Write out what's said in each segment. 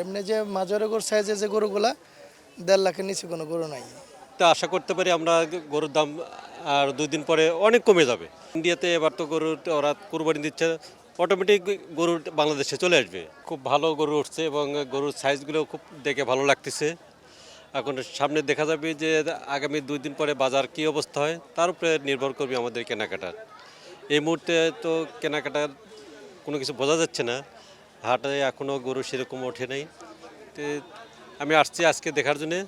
এমনি যে মাঝারি সাইজের যে গরুগুলা 1.5 লাখের নিচে কোনো গরু নাই। তা আশা করতে পারি আমরা গরুর দাম আর 2 দিন পরে অনেক কমে যাবে। ইন্ডিয়াতে এবার তো গরুর ওরা কুরবানি দিচ্ছে, অটোমেটিক গরু বাংলাদেশে চলে আসবে। খুব ভালো গরু উঠছে এবং গরুর সাইজগুলো খুব দেখে ভালো লাগতেছে। এখন সামনে দেখা যাবে যে আগামী 2 দিন পরে বাজার কী অবস্থা হয় তার উপরে নির্ভর করবে আমাদের কেনাকাটার। এই মুহূর্তে তো কেনাকাটার কোনো কিছু বোঝা যাচ্ছে না, হাটে এখনও গরু সেরকম ওঠে নাই। তো আমি আসছি আজকে দেখার জন্যে।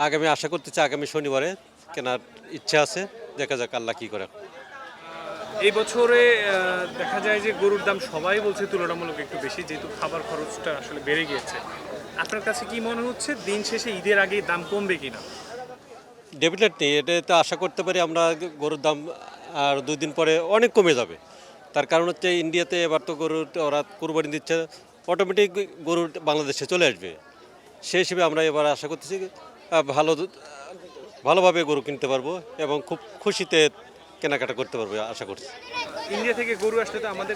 আগামী আশা করতেছি আগামী শনিবারে কেনার ইচ্ছা আছে, দেখা যাক আল্লাহ কী করে। এই বছরে দেখা যায় যে গরুর দাম সবাই বলছে তুলনামূলক একটু বেশি, যেহেতু খাবার খরচটা আসলে বেড়ে গিয়েছে। আপনার কাছে কি মনে হচ্ছে দিন শেষে ঈদের আগে দাম কমবে কিনা? ডেফিনেটলি এটা তো আশা করতে পারি আমরা গরুর দাম আর 2 দিন পরে অনেক কমে যাবে। তার কারণ হচ্ছে ইন্ডিয়াতে এবার তো গরুর ওরা কুরবানি দিচ্ছে, অটোমেটিক গরু বাংলাদেশে চলে আসবে। সেই হিসেবে আমরা এবার আশা করতেছি ভালোভাবে গরু কিনতে পারবো এবং খুব খুশিতে কেনাকাটা করতে পারবো আশা করছি। ইন্ডিয়া থেকে গরু আসলে তো আমাদের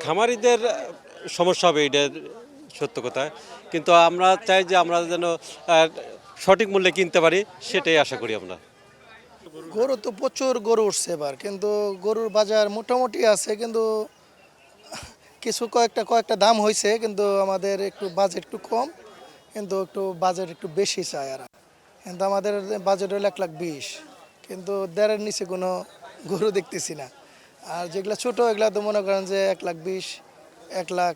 খামারিদের সমস্যা হবে, এটা সত্য কথা, কিন্তু আমরা চাই যে আমরা যেন সঠিক মূল্যে কিনতে পারি, সেটাই আশা করি আমরা। গরু তো প্রচুর গরু উঠছে এবার, কিন্তু গরুর বাজার মোটামুটি আছে, কিন্তু কিছু কয়েকটা দাম হয়েছে, কিন্তু আমাদের একটু বাজেট একটু কম, কিন্তু একটু বাজেট একটু বেশি চায় এরা। কিন্তু আমাদের বাজেট হলো 1,20,000, কিন্তু 1.5-এর নিচে কোনো গরু দেখতেছি না। আর যেগুলো ছোটো এগুলো তো মনে করেন যে 1,20,000, 1 লাখ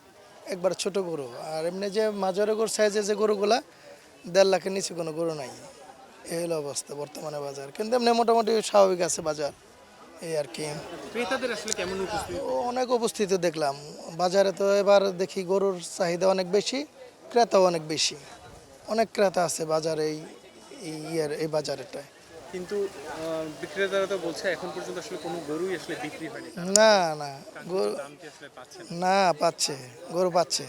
একবার ছোট গরু। আর এমনি যে মাঝারি সাইজের যে গরুগুলা 1.5 লাখের নিচে কোনো গরু নাই। এই হলো অবস্থা বর্তমানে বাজার, কিন্তু এমনি মোটামুটি স্বাভাবিক আছে বাজার, এই আর কি। ক্রেতাদের আসলে কেমন উপস্থিতি? অনেক উপস্থিতি দেখলাম বাজারে। তো এবার দেখি গরুর চাহিদা অনেক বেশি, ক্রেতাও অনেক বেশি, অনেক ক্রেতা আছে বাজারে, এই বাজারেটায়। কিন্তু বিক্রেতারা তো বলছে এখন পর্যন্ত আসলে কোনো গরুই আসলে বিক্রি হয়নি। না না গরু দাম কি আসলে পাচ্ছেন? না, পাচ্ছে, গরু পাচ্ছে,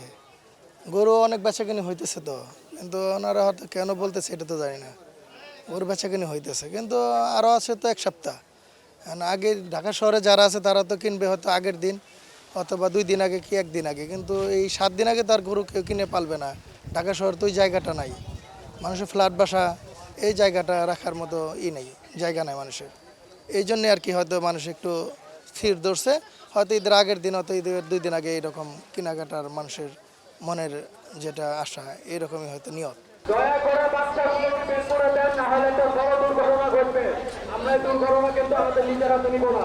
গরু অনেক বেচাকেনি হইতেছে তো, কিন্তু ওনারা হয়তো কেন বলতেছে এটা তো জানি না। গরু বেচাকেনি হইতেছে, কিন্তু আরও আছে তো 1 সপ্তাহ। আগে ঢাকা শহরে যারা আছে তারা তো কিনবে হয়তো আগের দিন অথবা 2 দিন আগে কি 1 দিন আগে, কিন্তু এই 7 দিন আগে তার গরু কেউ কিনে পালবে না। ঢাকা শহরে তো ওই জায়গাটা নাই, মানুষের ফ্ল্যাট বাসা, এই জায়গাটা রাখার মতো নেই, জায়গা নাই মানুষের। এই জন্যে আর কি হয়তো মানুষ একটু স্থির ধরছে, হয়তো ঈদের আগের দিন হয়তো ঈদের 2 দিন আগে এইরকম কেনাকাটার মানুষের মনের যেটা আশা, এরকমই হয়তো নিয়ত। দয়া করে বাচ্চাগুলো বের করে দেন, না হলে তো বড় দুর্ঘটনা ঘটবে। আমরা এই দুর্ঘটনা কিন্তু আমাদের নিজের হাতে নিব না।